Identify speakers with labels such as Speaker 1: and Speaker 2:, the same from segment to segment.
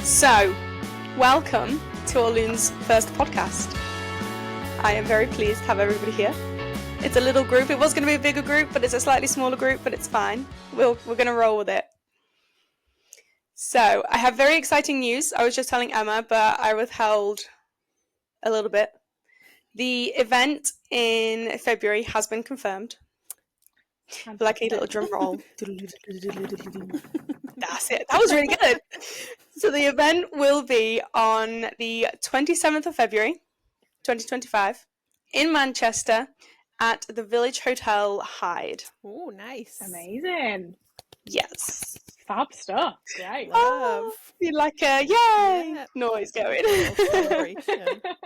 Speaker 1: So, welcome to Orlune's first podcast. I am very pleased to have everybody here. It's a little group. It was going to be a bigger group, but it's a slightly smaller group, but it's fine. We're going to roll with it. So, I have very exciting news. I was just telling Emma, but I withheld a little bit. The event in February has been confirmed. Like a little drum roll. That's it. That was really good. So the event will be on the 27th of February, 2025, in Manchester at the Village Hotel Hyde.
Speaker 2: Oh, nice.
Speaker 3: Amazing.
Speaker 1: Yes.
Speaker 3: Fab stuff. Great.
Speaker 1: Oh, you like a yay noise going.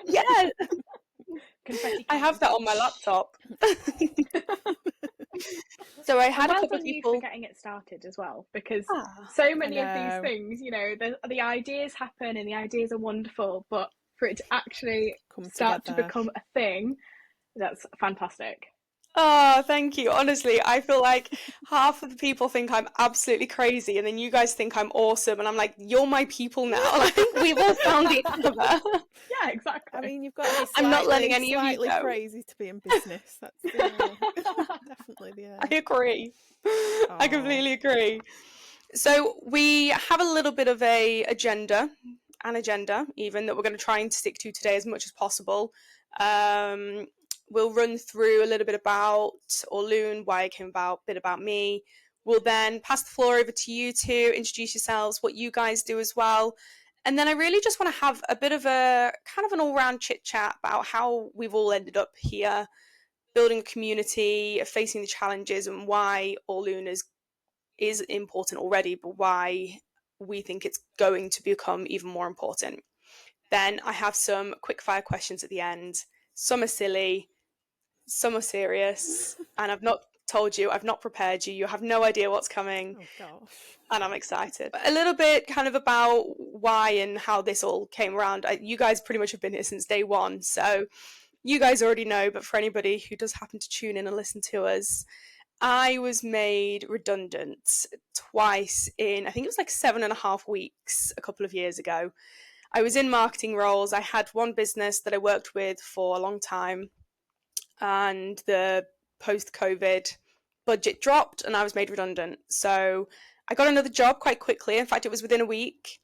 Speaker 1: Yeah. I have that on my laptop. So I had a couple of people
Speaker 3: for getting it started as well, because so many of these things, you know, the ideas happen and the ideas are wonderful, but for it to actually start to become a thing, that's fantastic.
Speaker 1: Oh, thank you. Honestly, I feel like half of the people think I'm absolutely crazy, and then you guys think I'm awesome, and I'm like, you're my people now. I think we've all found each other.
Speaker 3: Yeah, exactly.
Speaker 2: I mean, you've got to be
Speaker 1: I'm not letting any of you know.
Speaker 2: Crazy to be in business. That's definitely the.
Speaker 1: I agree. I completely agree. So we have a little bit of an agenda even that we're going to try and stick to today as much as possible. We'll run through a little bit about Orlune, why it came about, a bit about me. We'll then pass the floor over to you to introduce yourselves, what you guys do as well. And then I really just want to have a bit of a kind of an all-round chit-chat about how we've all ended up here, building a community, facing the challenges, and why Orlune is important already, but why we think it's going to become even more important. Then I have some quick-fire questions at the end. Some are silly, some are serious, and I've not told you, I've not prepared you, you have no idea what's coming.
Speaker 2: Oh gosh.
Speaker 1: And I'm excited. A little bit kind of about why and how this all came around. You guys pretty much have been here since day one, so you guys already know, but for anybody who does happen to tune in and listen to us, I was made redundant twice in, I think it was like 7.5 weeks a couple of years ago. I was in marketing roles. I had one business that I worked with for a long time, and the post-COVID budget dropped and I was made redundant. So I got another job quite quickly. In fact, it was within a week,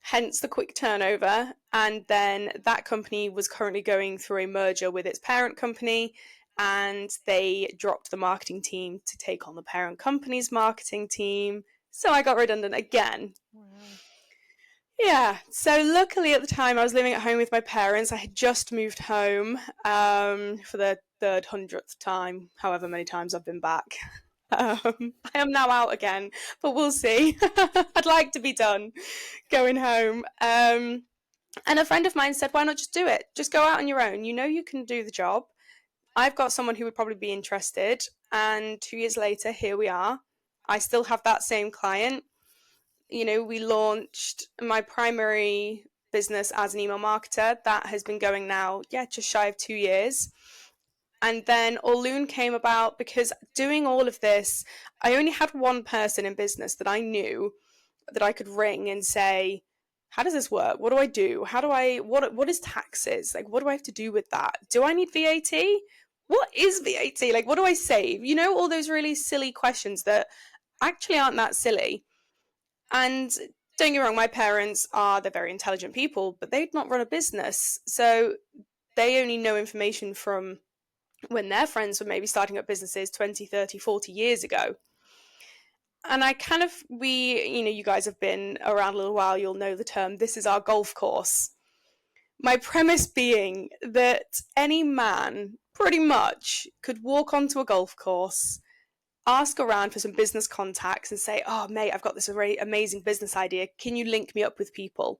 Speaker 1: hence the quick turnover. And then that company was currently going through a merger with its parent company, and they dropped the marketing team to take on the parent company's marketing team. So I got redundant again.
Speaker 2: Wow.
Speaker 1: Yeah, so luckily at the time I was living at home with my parents. I had just moved home for the 300th time, however many times I've been back. I am now out again, but we'll see. I'd like to be done going home. And a friend of mine said, why not just do it? Just go out on your own. You know you can do the job. I've got someone who would probably be interested. And 2 years later, here we are. I still have that same client. You know, we launched my primary business as an email marketer. That has been going now, just shy of 2 years. And then Orlune came about because doing all of this, I only had one person in business that I knew that I could ring and say, how does this work? What do I do? What is taxes? Like, what do I have to do with that? Do I need VAT? What is VAT? Like, what do I save? You know, all those really silly questions that actually aren't that silly. And don't get me wrong, my parents they're very intelligent people, but they'd not run a business. So they only know information from when their friends were maybe starting up businesses 20, 30, 40 years ago. And you guys have been around a little while, you'll know the term, this is our golf course. My premise being that any man pretty much could walk onto a golf course, ask around for some business contacts and say, oh, mate, I've got this amazing business idea. Can you link me up with people?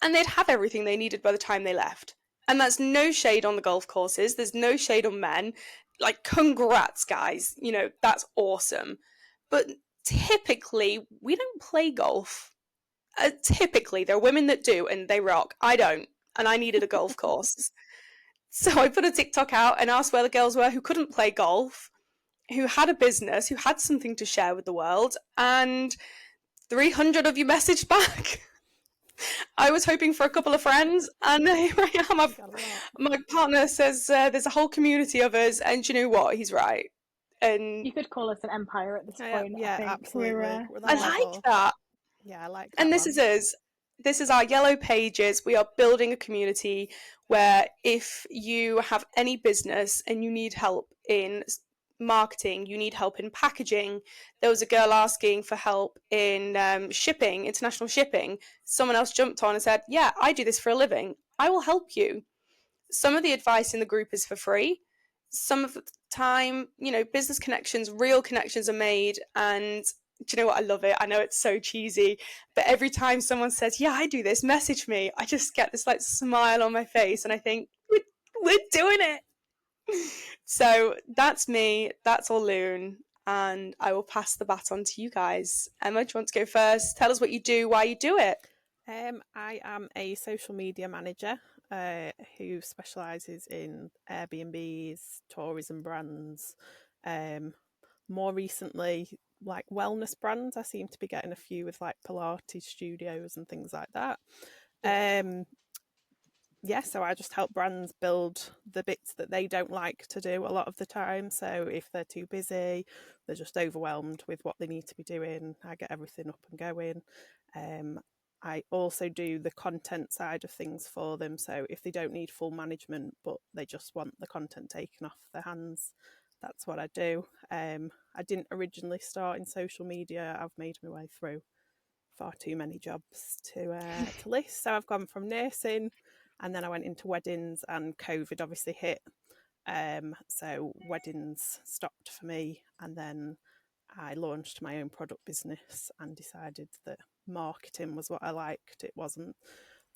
Speaker 1: And they'd have everything they needed by the time they left. And that's no shade on the golf courses. There's no shade on men. Like, congrats, guys. You know, that's awesome. But typically, we don't play golf. Typically, there are women that do, and they rock. I don't. And I needed a golf course. So I put a TikTok out and asked where the girls were who couldn't play golf, who had a business, who had something to share with the world, and 300 of you messaged back. I was hoping for a couple of friends, and here I am. My partner says there's a whole community of us, and do you know what? He's right. And
Speaker 3: you could call us an empire at this point.
Speaker 2: Yeah,
Speaker 3: I think.
Speaker 2: absolutely.
Speaker 1: I like that.
Speaker 2: Yeah, I like that.
Speaker 1: And this is us. This is our yellow pages. We are building a community where if you have any business and you need help in marketing, you need help in packaging. There was a girl asking for help in shipping, international shipping. Someone else jumped on and said, yeah, I do this for a living. I will help you. Some of the advice in the group is for free. Some of the time, business connections, real connections are made. And do you know what? I love it. I know it's so cheesy, but every time someone says, yeah, I do this, message me, I just get this like smile on my face and I think, we're doing it. So that's me. That's Orlune. And I will pass the baton to you guys. Emma, do you want to go first? Tell us what you do, why you do it.
Speaker 2: I am a social media manager who specialises in Airbnbs, tourism brands. More recently, like wellness brands. I seem to be getting a few with like Pilates studios and things like that. So I just help brands build the bits that they don't like to do a lot of the time. So if they're too busy, they're just overwhelmed with what they need to be doing, I get everything up and going. I also do the content side of things for them. So if they don't need full management, but they just want the content taken off their hands, that's what I do. I didn't originally start in social media. I've made my way through far too many jobs to list. So I've gone from nursing, and then I went into weddings, and COVID obviously hit. So weddings stopped for me, and then I launched my own product business and decided that marketing was what I liked. It wasn't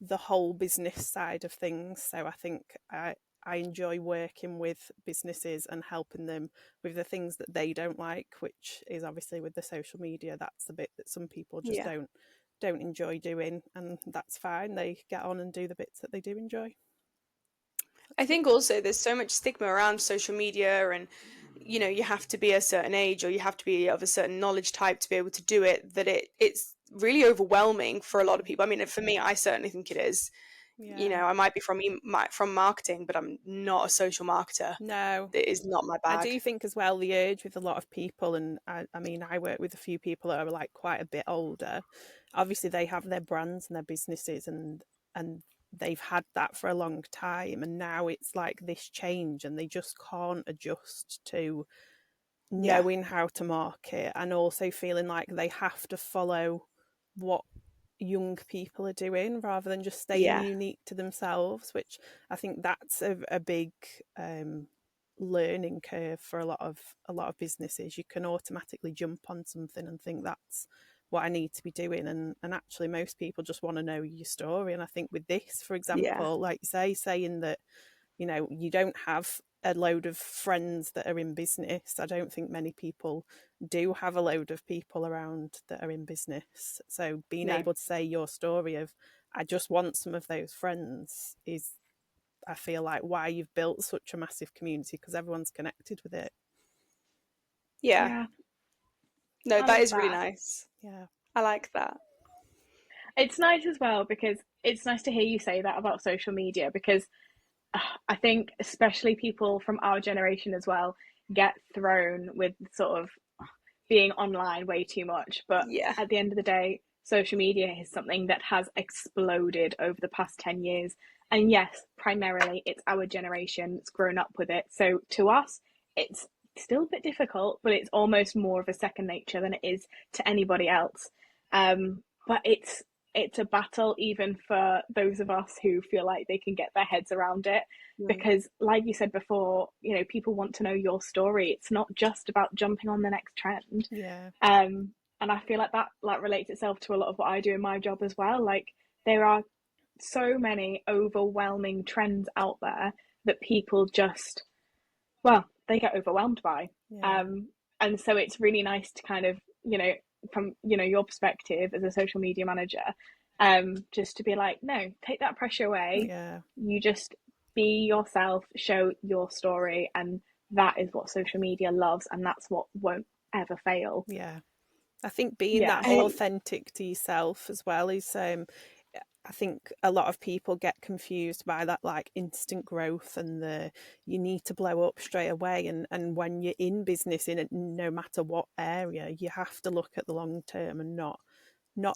Speaker 2: the whole business side of things. So I think I enjoy working with businesses and helping them with the things that they don't like, which is obviously with the social media. That's the bit that some people just don't enjoy doing, and that's fine. They get on and do the bits that they do enjoy.
Speaker 1: I think also there's so much stigma around social media, and you have to be a certain age or you have to be of a certain knowledge type to be able to do it, that it's really overwhelming for a lot of people. I mean, for me, I certainly think it is. I might be from marketing, but I'm not a social marketer.
Speaker 2: No,
Speaker 1: it is not my bag.
Speaker 2: I do think as well the urge with a lot of people, and I mean I work with a few people that are like quite a bit older. Obviously they have their brands and their businesses, and they've had that for a long time, and now it's like this change and they just can't adjust to knowing how to market, and also feeling like they have to follow what young people are doing rather than just staying unique to themselves, which I think that's a big learning curve for a lot of businesses. You can automatically jump on something and think that's what I need to be doing, and actually most people just want to know your story. And I think with this, for example, like you say, saying that you don't have a load of friends that are in business. I don't think many people do have a load of people around that are in business. So being able to say your story of, I just want some of those friends, is, I feel like, why you've built such a massive community, because everyone's connected with it.
Speaker 1: No, that is really nice.
Speaker 2: Yeah,
Speaker 1: I like that.
Speaker 3: It's nice as well, because it's nice to hear you say that about social media, because I think especially people from our generation as well get thrown with sort of being online way too much. But at the end of the day, social media is something that has exploded over the past 10 years. And yes, primarily it's our generation that's grown up with it. So to us, it's still a bit difficult, but it's almost more of a second nature than it is to anybody else. But it's a battle even for those of us who feel like they can get their heads around it, because like you said before, people want to know your story. It's not just about jumping on the next trend. And I feel like that relates itself to a lot of what I do in my job as well. Like, there are so many overwhelming trends out there that people just, they get overwhelmed by. And so it's really nice to kind of, from your perspective as a social media manager, just to be like, no, take that pressure away. You just be yourself, show your story, and that is what social media loves, and that's what won't ever fail.
Speaker 2: I think being that authentic to yourself as well is I think a lot of people get confused by that like instant growth and you need to blow up straight away. And when you're in business in it, no matter what area, you have to look at the long term and not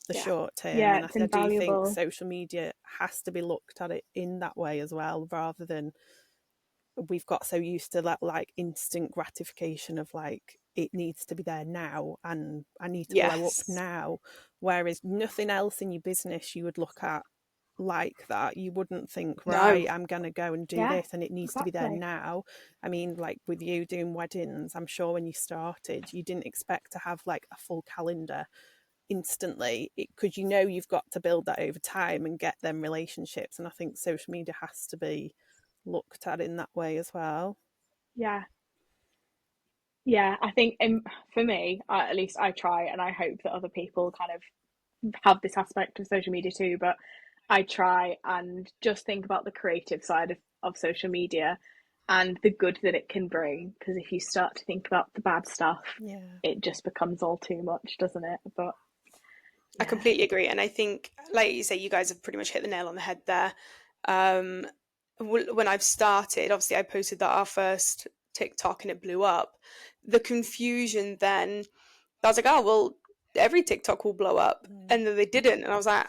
Speaker 2: the short term.
Speaker 3: Yeah,
Speaker 2: And
Speaker 3: it's
Speaker 2: I do think
Speaker 3: invaluable.
Speaker 2: social media has to be looked at it in that way as well, rather than we've got so used to that like instant gratification of like it needs to be there now and I need to blow up
Speaker 1: Yes.
Speaker 2: now, whereas nothing else in your business you would look at like that. You wouldn't think,
Speaker 1: No.
Speaker 2: right, I'm gonna go and do
Speaker 3: Yeah,
Speaker 2: this and it needs to be there
Speaker 3: exactly.
Speaker 2: now. I mean, like with you doing weddings, I'm sure when you started you didn't expect to have like a full calendar instantly, because you know you've got to build that over time and get them relationships. And I think social media has to be looked at in that way as well.
Speaker 3: Yeah. Yeah, I think for me, at least I try, and I hope that other people kind of have this aspect of social media too, but I try and just think about the creative side of social media and the good that it can bring. Because if you start to think about the bad stuff,
Speaker 2: Yeah.
Speaker 3: it just becomes all too much, doesn't it? But
Speaker 1: I
Speaker 3: yeah.
Speaker 1: completely agree. And I think, like you say, you guys have pretty much hit the nail on the head there. Um, when I've started, obviously, I posted that our first TikTok and it blew up. The confusion then, I was like, oh, well, every TikTok will blow up. And then they didn't. And I was like,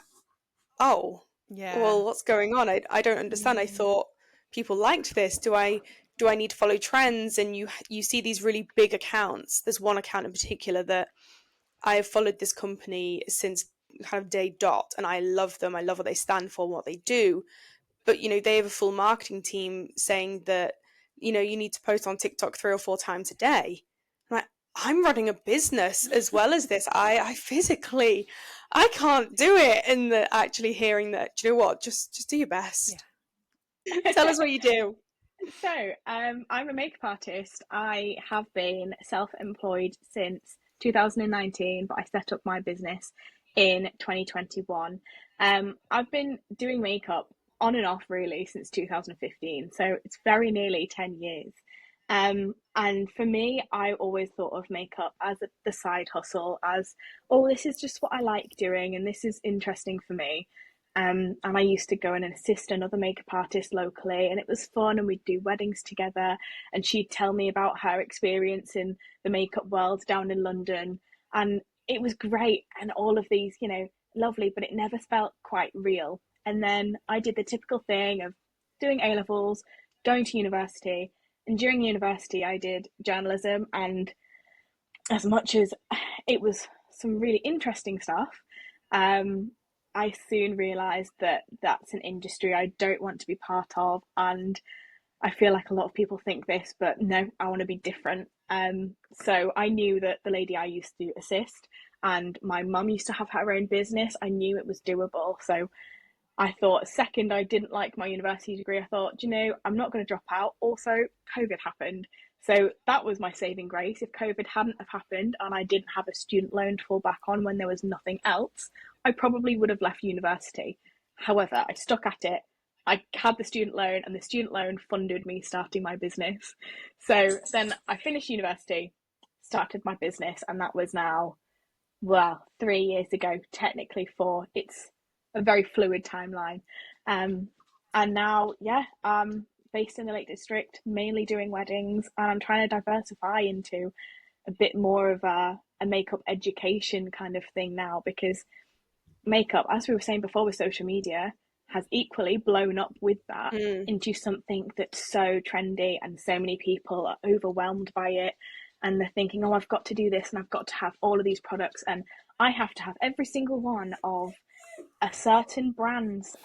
Speaker 1: oh,
Speaker 2: Yeah.
Speaker 1: well, what's going on? I don't understand. I thought people liked this. Do I need to follow trends? And you see these really big accounts. There's one account in particular that I have followed this company since kind of day dot, and I love them. I love what they stand for, what they do. But they have a full marketing team saying that you need to post on TikTok 3 or 4 times a day. I'm like, I'm running a business as well as this. I physically, I can't do it. And actually hearing that, do you know what? Just do your best.
Speaker 3: Yeah.
Speaker 1: Tell us what you do.
Speaker 3: So, I'm a makeup artist. I have been self-employed since 2019, but I set up my business in 2021. I've been doing makeup on and off really since 2015, so it's very nearly 10 years. And for me, I always thought of makeup as the side hustle, as, oh, this is just what I like doing, and this is interesting for me. And I used to go in and assist another makeup artist locally, and it was fun. And we'd do weddings together, and she'd tell me about her experience in the makeup world down in London, and it was great. And all of these, lovely, but it never felt quite real. And then I did the typical thing of doing A levels, going to university, and during university I did journalism. And as much as it was some really interesting stuff, um, I soon realised that that's an industry I don't want to be part of. And I feel like a lot of people think this, but no, I want to be different. So I knew that the lady I used to assist, and my mum used to have her own business. I knew it was doable. So I thought, second, I didn't like my university degree. I thought, I'm not going to drop out. Also, COVID happened. So that was my saving grace. If COVID hadn't have happened and I didn't have a student loan to fall back on when there was nothing else, I probably would have left university. However, I stuck at it. I had the student loan, and the student loan funded me starting my business. So then I finished university, started my business, and that was now, well, 3 years ago, technically four. It's a very fluid timeline. And now, yeah, based in the Lake District, mainly doing weddings, and I'm trying to diversify into a bit more of a makeup education kind of thing now, because makeup, as we were saying before with social media, has equally blown up with that into something that's so trendy, and so many people are overwhelmed by it, and they're thinking, oh, I've got to do this, and I've got to have all of these products, and I have to have every single one of a certain brand's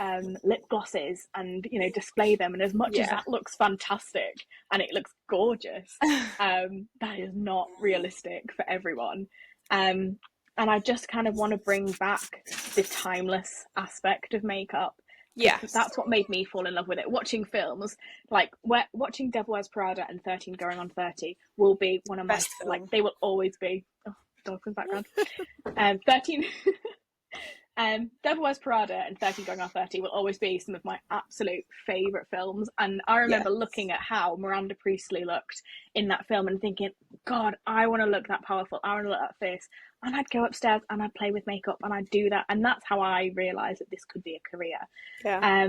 Speaker 3: lip glosses, and display them. And as much as that looks fantastic and it looks gorgeous, that is not realistic for everyone. And I just kind of want to bring back the timeless aspect of makeup, because that's what made me fall in love with it. Watching films like watching Devil Wears Prada and 13 Going on 30 will be one of my,
Speaker 1: Best
Speaker 3: like,
Speaker 1: film.
Speaker 3: they will always be. Oh, dog in the background. 13 Devil Wears Prada and 13 Going on 30 will always be some of my absolute favourite films. And I remember looking at how Miranda Priestley looked in that film and thinking, God, I want to look that powerful. I want to look that fierce. And I'd go upstairs and I'd play with makeup and I'd do that. And that's how I realised that this could be a career.
Speaker 1: Yeah.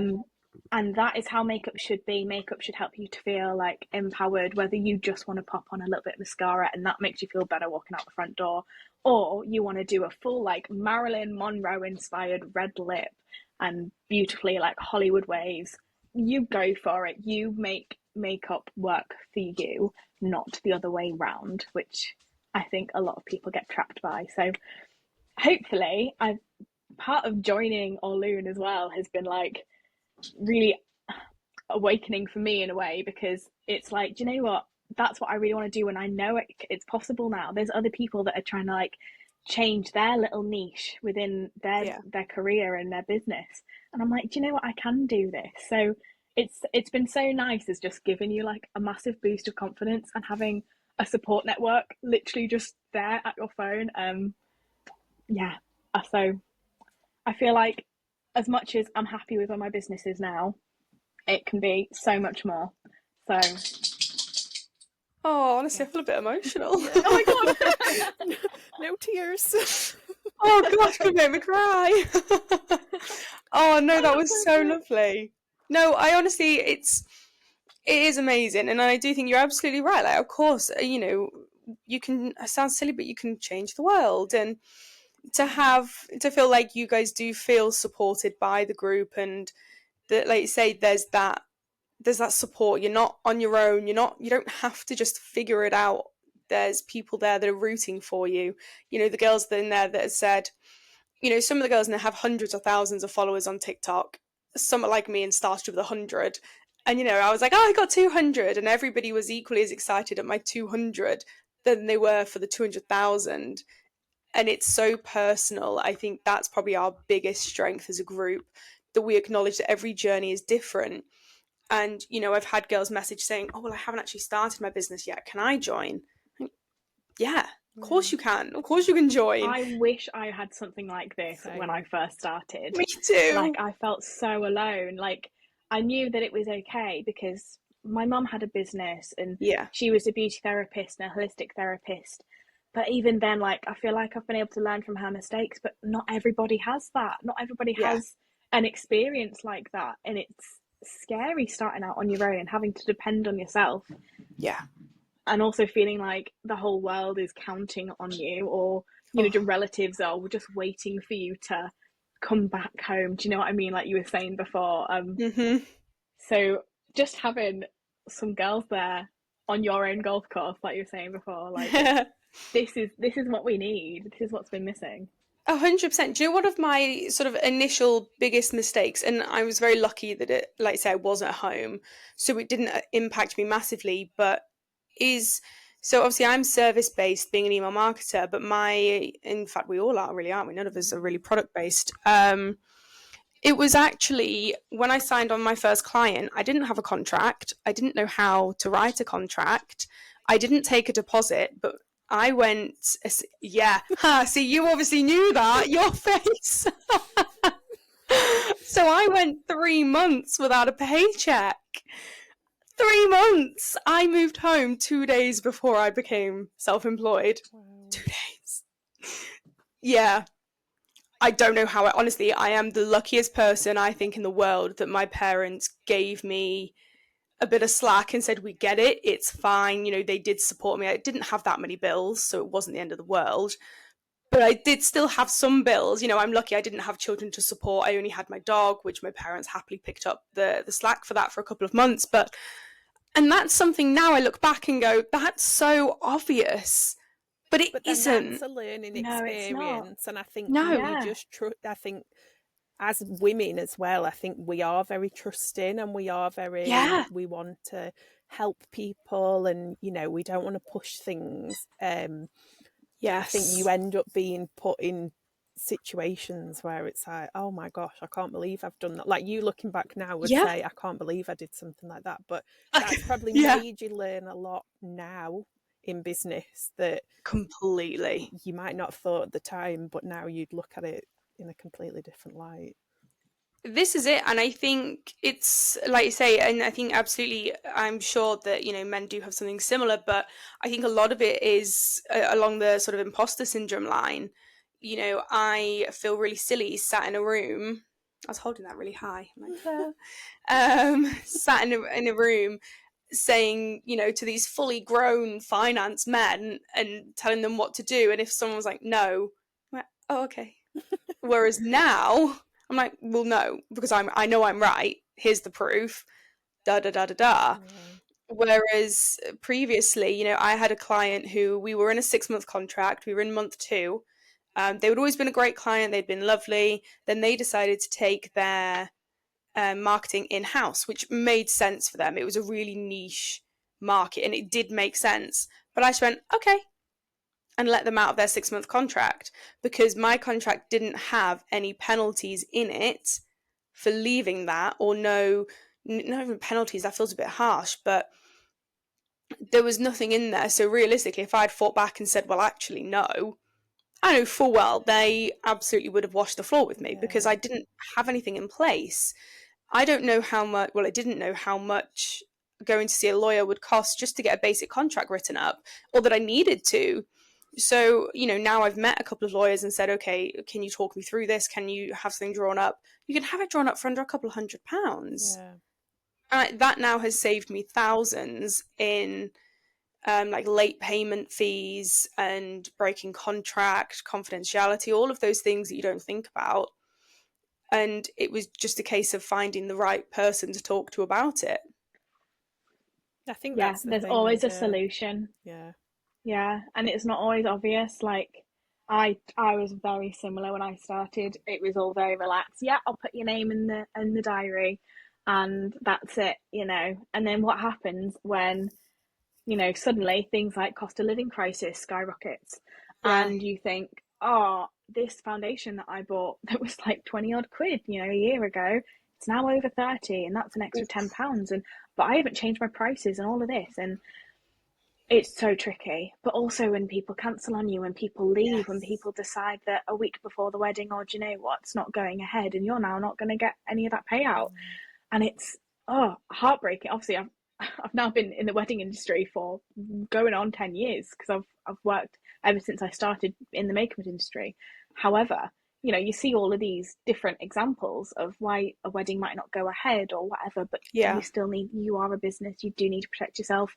Speaker 3: And that is how makeup should be. Makeup should help you to feel like empowered, whether you just want to pop on a little bit of mascara and that makes you feel better walking out the front door, or you want to do a full like Marilyn Monroe inspired red lip and beautifully like Hollywood waves. You go for it. You make makeup work for you, not the other way round, which I think a lot of people get trapped by. So hopefully, part of joining Orlune as well has been like really awakening for me in a way, because it's like, do you know what, that's what I really want to do, and I know it's possible now. There's other people that are trying to like change their little niche within their career and their business, and I'm like, do you know what, I can do this. So it's been so nice. It's just given you like a massive boost of confidence and having a support network literally just there at your phone. So I feel like as much as I'm happy with where my business is now, it can be so much more. So,
Speaker 1: oh, honestly, I feel a bit emotional.
Speaker 3: Oh my God.
Speaker 2: No tears.
Speaker 1: Oh gosh, could make me cry. Oh no, that was so lovely. No, I honestly, it is amazing, and I do think you're absolutely right. Like, of course, you know, you can. It sounds silly, but you can change the world, and to feel like you guys do feel supported by the group, and that, like you say, there's that support. You're not on your own. You don't have to just figure it out. There's people there that are rooting for you. You know, the girls in there that have said, you know, some of the girls in there have hundreds of thousands of followers on TikTok. Some are like me and started with 100. And, you know, I was like, oh, I got 200. And everybody was equally as excited at my 200 than they were for the 200,000. And it's so personal. I think that's probably our biggest strength as a group, that we acknowledge that every journey is different. And, you know, I've had girls message saying, oh, well, I haven't actually started my business yet. Can I join? Yeah, of course you can. Of course you can join.
Speaker 3: I wish I had something like this when I first started.
Speaker 1: Me too.
Speaker 3: Like, I felt so alone. Like, I knew that it was okay because my mum had a business and she was a beauty therapist and a holistic therapist. But even then, like, I feel like I've been able to learn from her mistakes, but not everybody has that. Not everybody has an experience like that. And it's scary starting out on your own and having to depend on yourself.
Speaker 1: Yeah.
Speaker 3: And also feeling like the whole world is counting on you, or, you know, your relatives are just waiting for you to come back home. Do you know what I mean? Like you were saying before. So just having some girls there on your own golf course, like you were saying before, like this is what we need. This is what's been missing.
Speaker 1: 100%. Do you know one of my sort of initial biggest mistakes, and I was very lucky that it, like I say, I wasn't at home, so it didn't impact me massively, but so obviously I'm service-based, being an email marketer, but in fact, we all are, really, aren't we? None of us are really product-based. It was actually, when I signed on my first client, I didn't have a contract. I didn't know how to write a contract. I didn't take a deposit, but I went, see, you obviously knew that, your face. So I went 3 months without a paycheck. 3 months. I moved home 2 days before I became self-employed. Wow. 2 days. Yeah. I don't know how. Honestly, I am the luckiest person, I think, in the world that my parents gave me a bit of slack and said, we get it, it's fine. You know, they did support me. I didn't have that many bills, so it wasn't the end of the world. But I did still have some bills. You know, I'm lucky I didn't have children to support. I only had my dog, which my parents happily picked up the slack for that for a couple of months. And that's something now I look back and go, that's so obvious. But it isn't.
Speaker 2: That's a learning experience.
Speaker 3: No,
Speaker 2: and I think you just I think as women as well, I think we are very trusting and we are very, we want to help people and, you know, we don't want to push things. I think you end up being put in situations where it's like, oh my gosh, I can't believe I've done that. Like you looking back now would say, I can't believe I did something like that. But that's probably made you learn a lot now in business that
Speaker 1: completely
Speaker 2: you might not have thought at the time, but now you'd look at it in a completely different light.
Speaker 1: This is it, and I think it's like you say, and I think absolutely, I'm sure that men do have something similar, but I think a lot of it is along the sort of imposter syndrome line. I feel really silly sat in a room. I was holding that really high, sat in a room saying, to these fully grown finance men and telling them what to do, and if someone was like, "No," I'm like, "Oh, okay." Whereas now I'm like, well, no, because I know I'm right. Here's the proof. Da da da da da.
Speaker 2: Yeah.
Speaker 1: Whereas previously, I had a client who we were in a 6-month contract. We were in month 2. They would always been a great client. They'd been lovely. Then they decided to take their marketing in house, which made sense for them. It was a really niche market, and it did make sense. But I just went, okay, and let them out of their 6-month contract, because my contract didn't have any penalties in it for leaving that, or not even penalties, that feels a bit harsh, but there was nothing in there. So realistically, if I'd fought back and said, well, actually, no, I know full well they absolutely would have washed the floor with me, because I didn't have anything in place. I didn't know how much going to see a lawyer would cost just to get a basic contract written up, or that I needed to. So, now I've met a couple of lawyers and said, okay, can you talk me through this? Can you have something drawn up? You can have it drawn up for under a couple of £100. That now has saved me thousands in like late payment fees and breaking contract, confidentiality, all of those things that you don't think about. And it was just a case of finding the right person to talk to about it.
Speaker 2: I think that's
Speaker 3: there's always a solution. Yeah, and it's not always obvious. Like I was very similar when I started. It was all very relaxed. Yeah, I'll put your name in the diary, and that's it. And then what happens when suddenly things like cost of living crisis skyrockets, and you think, oh, this foundation that I bought that was like 20 odd quid, a year ago, it's now over 30, and that's an extra £10, but I haven't changed my prices and all of this, and it's so tricky. But also when people cancel on you, when people leave, when people decide that a week before the wedding, or do you know what, it's not going ahead, and you're now not going to get any of that payout. And it's heartbreaking. Obviously, I've now been in the wedding industry for going on 10 years, because I've worked ever since I started in the makeup industry. However, you see all of these different examples of why a wedding might not go ahead or whatever, but you are a business, you do need to protect yourself.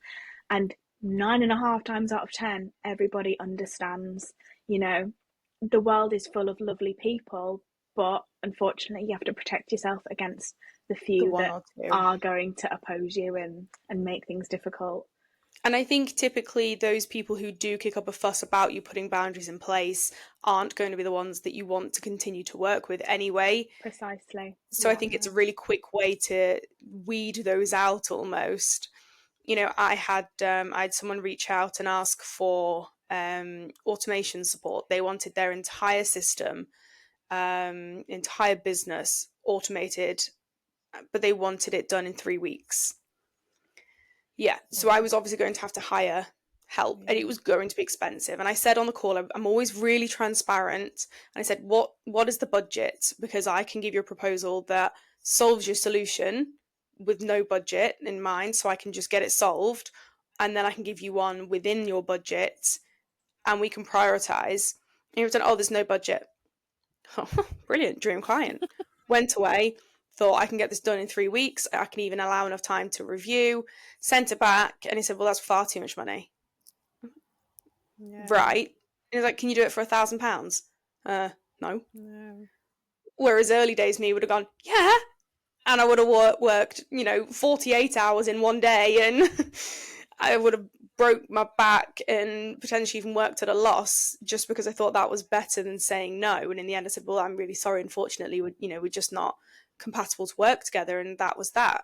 Speaker 3: And 9.5 times out of 10, everybody understands, the world is full of lovely people, but unfortunately you have to protect yourself against the few that are going to oppose you and make things difficult.
Speaker 1: And I think typically those people who do kick up a fuss about you putting boundaries in place aren't going to be the ones that you want to continue to work with anyway.
Speaker 3: Precisely.
Speaker 1: So I think it's a really quick way to weed those out almost. I had someone reach out and ask for automation support. They wanted their entire system, entire business automated, but they wanted it done in 3 weeks. Yeah, so I was obviously going to have to hire help, and it was going to be expensive. And I said on the call, I'm always really transparent. And I said, what is the budget? Because I can give you a proposal that solves your solution with no budget in mind, so I can just get it solved. And then I can give you one within your budget, and we can prioritize. And he was like, oh, there's no budget. Oh, brilliant, dream client. Went away, thought I can get this done in 3 weeks. I can even allow enough time to review. Sent it back, and he said, well, that's far too much money. Right. And he's like, can you do it for £1,000? No. Whereas early days me would have gone, yeah. And I would have worked, 48 hours in one day, and I would have broke my back and potentially even worked at a loss, just because I thought that was better than saying no. And in the end I said, well, I'm really sorry, unfortunately, we're just not compatible to work together, and that was that.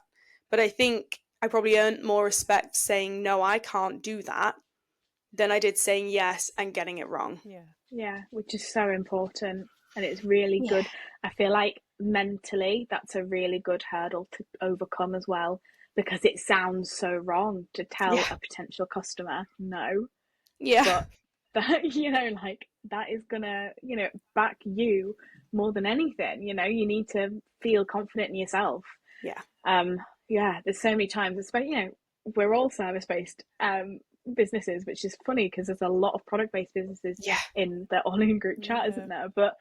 Speaker 1: But I think I probably earned more respect saying no, I can't do that, than I did saying yes and getting it wrong.
Speaker 3: Yeah, which is so important, and it's really good. I feel like mentally that's a really good hurdle to overcome as well, because it sounds so wrong to tell a potential customer no. But that, like, that is gonna, back you more than anything. You know, you need to feel confident in yourself. Yeah, there's so many times, especially, you know, we're all service-based businesses, which is funny because there's a lot of product-based businesses in the Orlune group chat, isn't there? But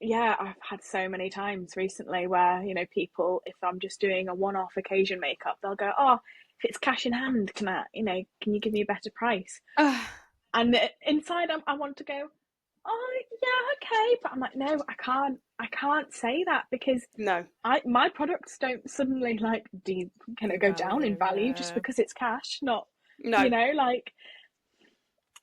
Speaker 3: yeah, I've had so many times recently where, you know, people, if I'm just doing a one-off occasion makeup, they'll go, oh, if it's cash in hand, can you give me a better price? And inside I want to go, oh yeah, okay, but I'm like, no, I can't say that, because my products don't suddenly like go down in value just because it's cash. You know, like,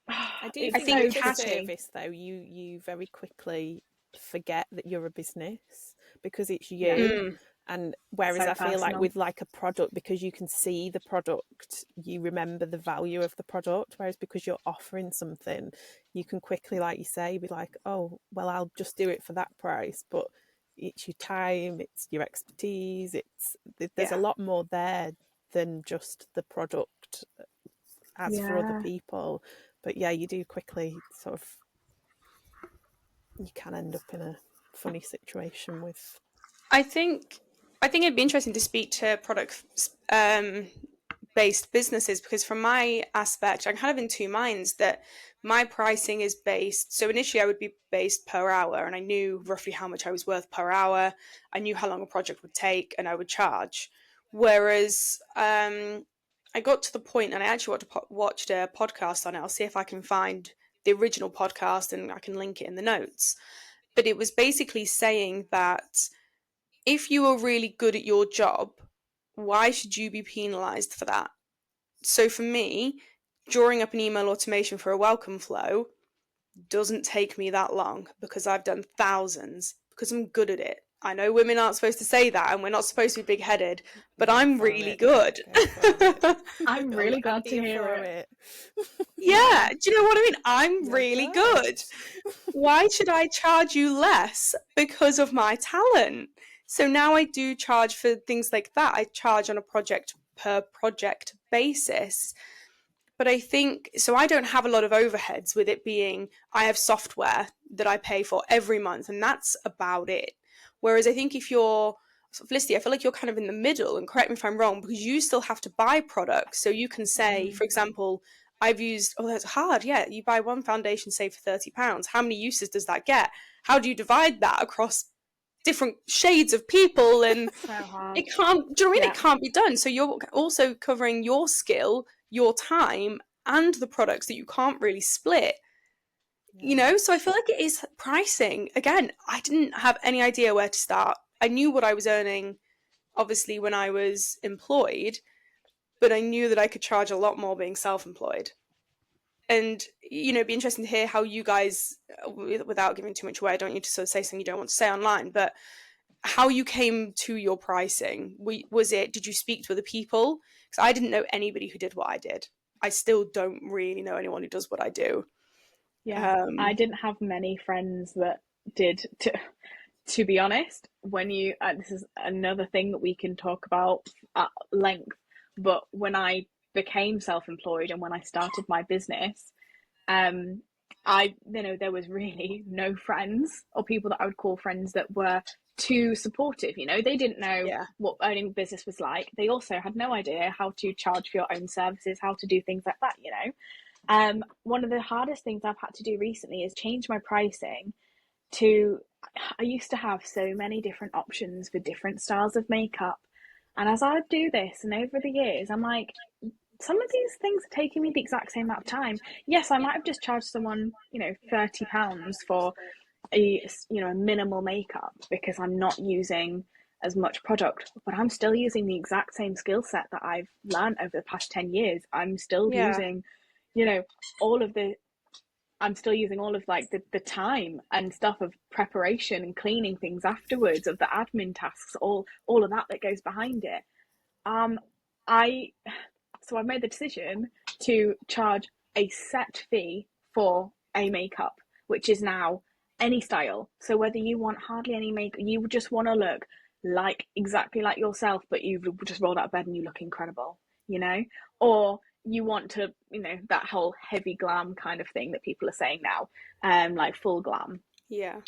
Speaker 2: I do think so with the service though, you very quickly forget that you're a business because it's you. And whereas I feel like with like a product, because you can see the product, you remember the value of the product. Whereas because you're offering something, you can quickly, like you say, be like, oh, well, I'll just do it for that price. But it's your time, it's your expertise, there's a lot more there than just the product as for other people. But yeah, you do quickly sort of, you can end up in a funny situation with.
Speaker 1: I think it'd be interesting to speak to product based businesses, because from my aspect, I'm kind of in two minds that my pricing is based. So initially I would be based per hour, and I knew roughly how much I was worth per hour. I knew how long a project would take, and I would charge. Whereas I got to the point, and I actually watched a podcast on it. I'll see if I can find the original podcast and I can link it in the notes. But it was basically saying that if you are really good at your job, why should you be penalised for that? So for me, drawing up an email automation for a welcome flow doesn't take me that long because I've done thousands, because I'm good at it. I know women aren't supposed to say that and we're not supposed to be big-headed, but I'm really good.
Speaker 3: I'm really glad to hear it.
Speaker 1: Yeah, do you know what I mean? I'm really good. Why should I charge you less because of my talent? So now I do charge for things like that. I charge on a project per project basis. But I think, so I don't have a lot of overheads with it being, I have software that I pay for every month, and that's about it. Whereas I think if you're, Felicity, I feel like you're kind of in the middle, and correct me if I'm wrong, because you still have to buy products. So you can say, for example, I've used, that's hard. Yeah, you buy one foundation, say for £30. How many uses does that get? How do you divide that across different shades of people? And
Speaker 3: so hard.
Speaker 1: It can't, do you know what I mean? It can't be done. So you're also covering your skill, your time, and the products that you can't really split. You know, so I feel like it is pricing. Again, I didn't have any idea where to start. I knew what I was earning, obviously, when I was employed, but I knew that I could charge a lot more being self-employed. And, you know, it'd be interesting to hear how you guys, without giving too much away, I don't want you to sort of say something you don't want to say online, but how you came to your pricing. Did you speak to other people? Because I didn't know anybody who did what I did. I still don't really know anyone who does what I do.
Speaker 3: Yeah, I didn't have many friends that did. To be honest, when you this is another thing that we can talk about at length, but when I became self-employed and when I started my business, there was really no friends or people that I would call friends that were too supportive. You know, they didn't know what owning a business was like. They also had no idea how to charge for your own services, how to do things like that, you know. One of the hardest things I've had to do recently is change my pricing to, I used to have so many different options for different styles of makeup. And as I do this and over the years, I'm like, some of these things are taking me the exact same amount of time. Yes, I might have just charged someone, you know, £30 for a minimal makeup because I'm not using as much product, but I'm still using the exact same skill set that I've learned over the past 10 years. I'm still using, you know, I'm still using all of like the time and stuff of preparation and cleaning things afterwards, of the admin tasks, all of that goes behind it. So I've made the decision to charge a set fee for a makeup, which is now any style. So whether you want hardly any makeup, you just want to look like exactly like yourself, but you've just rolled out of bed and you look incredible, you know, or you want to, you know, that whole heavy glam kind of thing that people are saying now, like full glam.
Speaker 1: Yeah.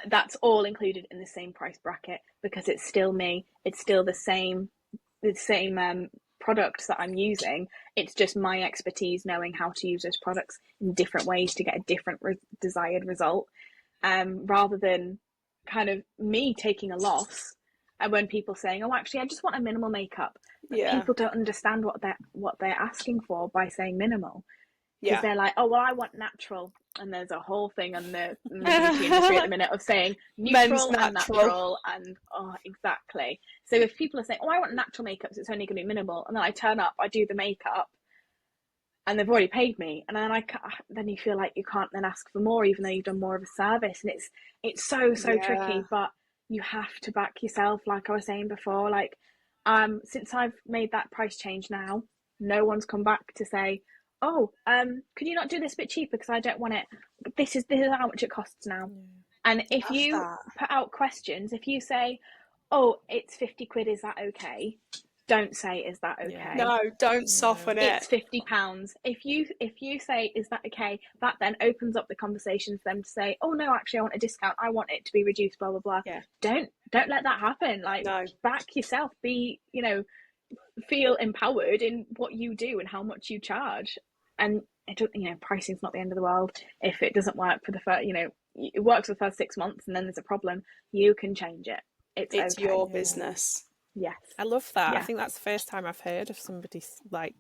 Speaker 3: that's all included in the same price bracket, because it's still me. It's still the same products that I'm using. It's just my expertise knowing how to use those products in different ways to get a different desired result, rather than kind of me taking a loss. And when people saying, oh, actually, I just want a minimal makeup, but people don't understand what they're asking for by saying minimal, because they're like, oh, well, I want natural. And there's a whole thing in the beauty industry at the minute of saying neutral and natural, and exactly. So if people are saying, oh, I want natural makeup, so it's only going to be minimal, and then I turn up, I do the makeup, and they've already paid me, and then you feel like you can't then ask for more, even though you've done more of a service, and it's so tricky. But you have to back yourself, like I was saying before. Like, since I've made that price change now, no one's come back to say, oh, could you not do this a bit cheaper because I don't want it. This is how much it costs now. And if you put out questions, if you say, oh, it's 50 quid, is that okay? Don't say, is that okay?
Speaker 1: No, don't soften it.
Speaker 3: It's £50. If you say, is that okay, that then opens up the conversation for them to say, oh no, actually I want a discount, I want it to be reduced, blah blah blah. Don't let that happen. Like, back yourself, be, feel empowered in what you do and how much you charge. And pricing's not the end of the world. If it doesn't work for the first, it works for the first 6 months and then there's a problem, you can change it. It's okay.
Speaker 1: Your business.
Speaker 3: Yes.
Speaker 2: I love that. I think that's the first time I've heard of somebody like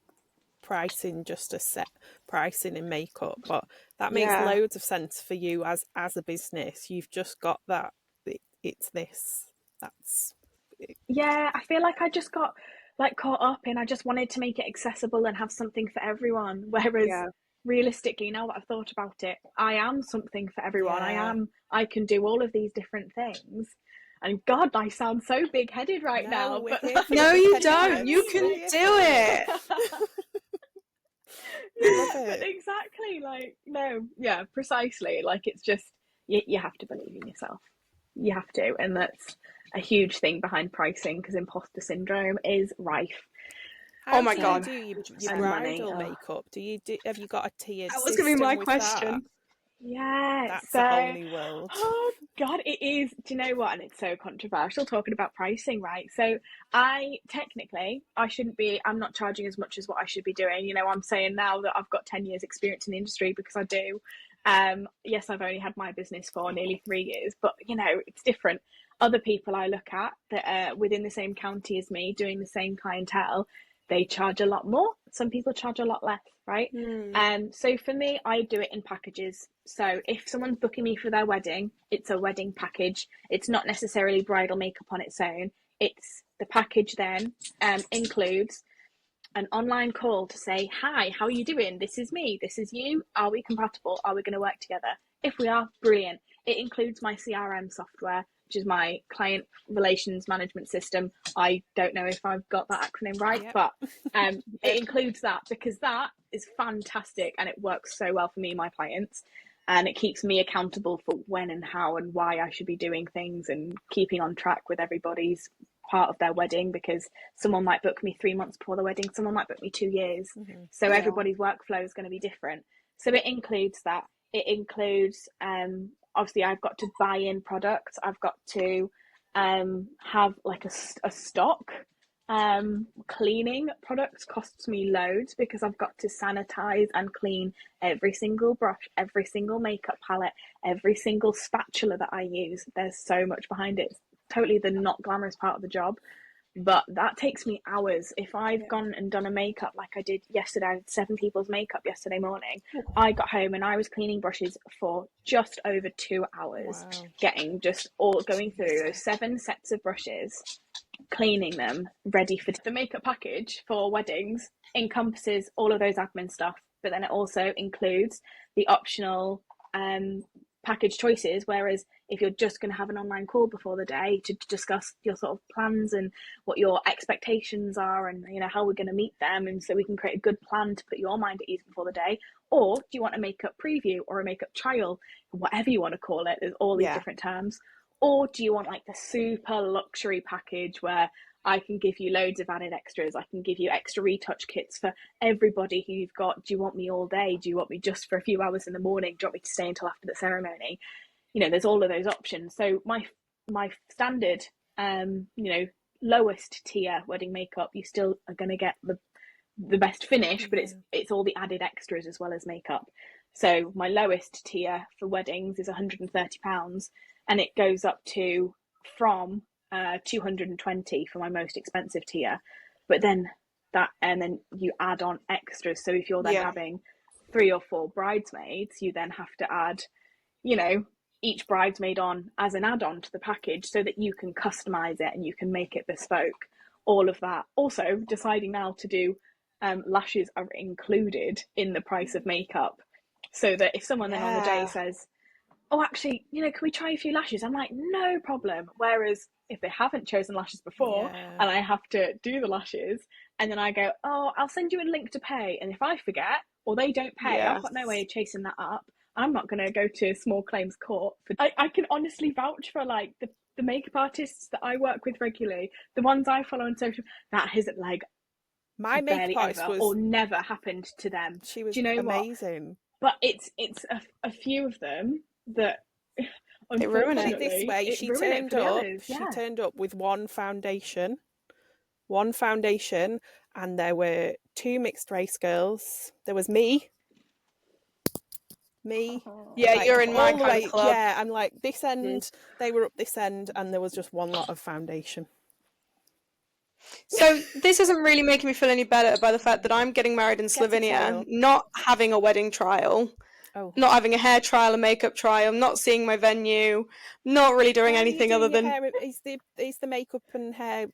Speaker 2: pricing just a set pricing in makeup, but that makes loads of sense for you as a business. You've just got that, it's this, that's it.
Speaker 3: I feel like I just got like caught up in, I just wanted to make it accessible and have something for everyone, whereas realistically, now that I've thought about it, I am something for everyone. I can do all of these different things. And God, I sound so big-headed now. But
Speaker 1: no, you don't. You can do it.
Speaker 3: But exactly, like, no, precisely. Like, it's just, you have to believe in yourself. You have to. And that's a huge thing behind pricing, because imposter syndrome is rife.
Speaker 2: How my God. Do you bridal makeup? Have you got a tiered system? That was going to be my question. That's a whole new world.
Speaker 3: Oh God, it is. Do you know what? And it's so controversial talking about pricing, right? So I'm not charging as much as what I should be doing. I'm saying now that I've got 10 years experience in the industry, because I do. Yes, I've only had my business for nearly 3 years, but it's different. Other people I look at that are within the same county as me, doing the same clientele, they charge a lot more. Some people charge a lot less, right? So for me, I do it in packages. So if someone's booking me for their wedding, it's a wedding package. It's not necessarily bridal makeup on its own. It's the package then includes an online call to say, hi, how are you doing? This is me. This is you. Are we compatible? Are we going to work together? If we are, brilliant. It includes my CRM software, which is my client relations management system. I don't know if I've got that acronym right, but it includes that, because that is fantastic and it works so well for me and my clients, and it keeps me accountable for when and how and why I should be doing things, and keeping on track with everybody's part of their wedding, because someone might book me 3 months before the wedding, someone might book me 2 years. So everybody's workflow is going to be different. So it includes that. It includes obviously I've got to buy in products. I've got to have like a stock. Cleaning products costs me loads, because I've got to sanitize and clean every single brush, every single makeup palette, every single spatula that I use. There's so much behind it. It's totally the not glamorous part of the job, but that takes me hours. If I've gone and done a makeup like I did yesterday, I did 7 people's makeup yesterday morning. I got home and I was cleaning brushes for just over 2 hours. Going through those 7 sets of brushes, cleaning them, ready for the makeup package for weddings. Encompasses all of those admin stuff, but then it also includes the optional package choices. Whereas if you're just going to have an online call before the day to discuss your sort of plans and what your expectations are, and how we're going to meet them, and so we can create a good plan to put your mind at ease before the day. Or do you want a makeup preview or a makeup trial, whatever you want to call it? There's all these different terms. Or do you want like the super luxury package where I can give you loads of added extras? I can give you extra retouch kits for everybody who you've got. Do you want me all day? Do you want me just for a few hours in the morning? Do you want me to stay until after the ceremony? there's all of those options. So my standard, lowest tier wedding makeup, you still are going to get the best finish, but it's all the added extras as well as makeup. So my lowest tier for weddings is £130, and it goes up to from 220 for my most expensive tier. But then you add on extras. So if you're then having 3 or 4 bridesmaids, you then have to add, each bridesmaid on as an add-on to the package, so that you can customize it and you can make it bespoke. All of that. Also, deciding now to do lashes are included in the price of makeup, so that if someone then on the day says, oh, actually, can we try a few lashes? I'm like, no problem. Whereas if they haven't chosen lashes before and I have to do the lashes, and then I go, oh, I'll send you a link to pay. And if I forget or they don't pay, I've got no way of chasing that up. I'm not going to go to small claims court. I can honestly vouch for like the makeup artists that I work with regularly, the ones I follow on social, that has like
Speaker 2: my makeup artist
Speaker 3: ever or never happened to them.
Speaker 2: She was
Speaker 3: What?
Speaker 2: amazing.
Speaker 3: But it's a few of them that
Speaker 2: they ruin it this way. She turned up. She turned up with one foundation, and there were 2 mixed race girls. There was me.
Speaker 1: Yeah, like, you're in my kind of club.
Speaker 2: Yeah, I'm like this end. They were up this end, and there was just one lot of foundation.
Speaker 1: So this isn't really making me feel any better by the fact that I'm getting married in Slovenia, not having a wedding trial, not having a hair trial, a makeup trial, not seeing my venue, not really doing anything other than...
Speaker 2: Is the makeup and hair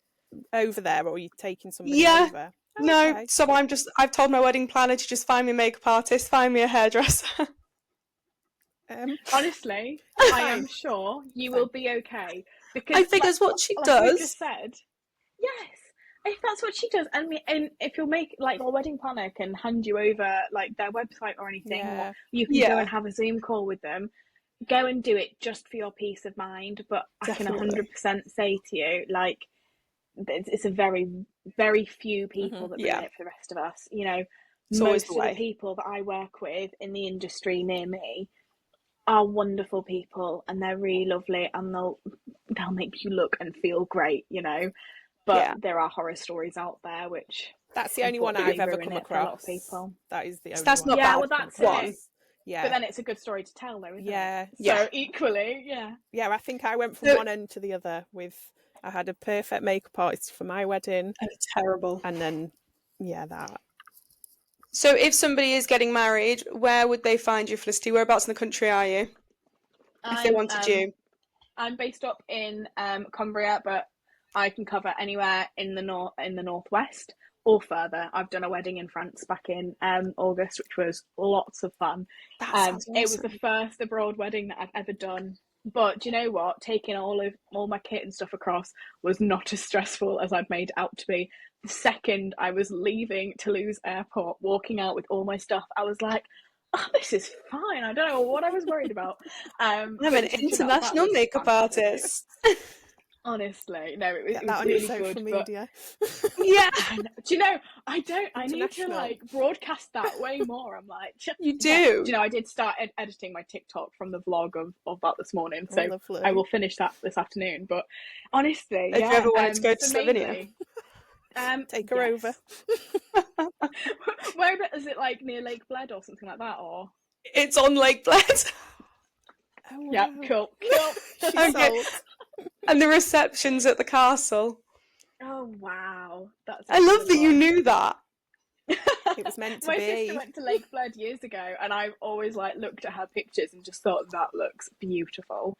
Speaker 2: over there, or are you taking somebody over?
Speaker 1: Oh, no, okay. So I've told my wedding planner to just find me a makeup artist, find me a hairdresser.
Speaker 3: Honestly, I am sure you will be okay, because
Speaker 1: I think that's what she does.
Speaker 3: You just said, yes. If that's what she does, and if you'll make like your wedding planner can hand you over like their website or anything, or you can go and have a Zoom call with them, go and do it just for your peace of mind. But definitely. I can 100% say to you, like, it's a very, very few people that bring it for the rest of us. Most of the people that I work with in the industry near me are wonderful people, and they're really lovely, and they'll make you look and feel great, But there are horror stories out there, which
Speaker 2: that's the only one I've ever come across. A lot of people. That is the only one.
Speaker 1: That's not bad.
Speaker 3: Well, that's
Speaker 1: one.
Speaker 3: Yeah. But then it's a good story to tell, though, isn't it?
Speaker 2: So
Speaker 3: equally,
Speaker 2: Yeah, I think I went from one end to the other I had a perfect makeup artist for my wedding.
Speaker 1: And terrible.
Speaker 2: And then, that.
Speaker 1: So if somebody is getting married, where would they find you, Felicity? Whereabouts in the country are you? If they wanted you.
Speaker 3: I'm based up in Cumbria, but I can cover anywhere in the northwest or further. I've done a wedding in France back in August, which was lots of fun. Awesome. It was the first abroad wedding that I've ever done. But do you know what? Taking all my kit and stuff across was not as stressful as I'd made it out to be. The second I was leaving Toulouse airport, walking out with all my stuff, I was like, oh, this is fine. I don't know what I was worried about. I'm
Speaker 1: an international makeup artist.
Speaker 3: Honestly, no, it was really
Speaker 2: good. Media.
Speaker 1: Yeah.
Speaker 3: Do you know, I need to like broadcast that way more. I'm like,
Speaker 1: you do.
Speaker 3: Yeah. Do you know, I did start editing my TikTok from the vlog of that this morning, so I will finish that this afternoon. But honestly,
Speaker 1: if you ever wanted to go to Slovenia,
Speaker 2: take her over.
Speaker 3: Where is it, like near Lake Bled or something like that, or?
Speaker 1: It's on Lake Bled.
Speaker 3: Oh, wow. Yeah, cool.
Speaker 1: Okay. And the reception's at the castle.
Speaker 3: Oh wow,
Speaker 1: I love that you knew that.
Speaker 2: It was meant to be.
Speaker 3: My sister went to Lake Bled years ago, and I've always like looked at her pictures and just thought that looks beautiful.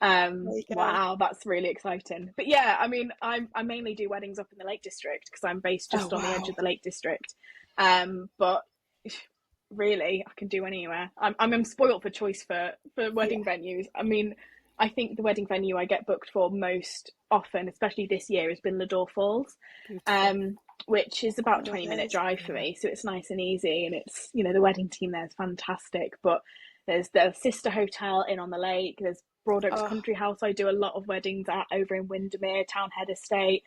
Speaker 3: Wow, that's really exciting. But yeah, I mean, I mainly do weddings up in the Lake District because I'm based just on the edge of the Lake District. But really, I can do anywhere. I'm spoiled for choice for wedding venues. I mean, I think the wedding venue I get booked for most often, especially this year, has been Ladore Falls, which is about a 20-minute drive for me. So it's nice and easy, and it's, the wedding team there is fantastic. But there's the sister hotel in on the lake. There's Broad Oaks Country House I do a lot of weddings at over in Windermere, Townhead Estate.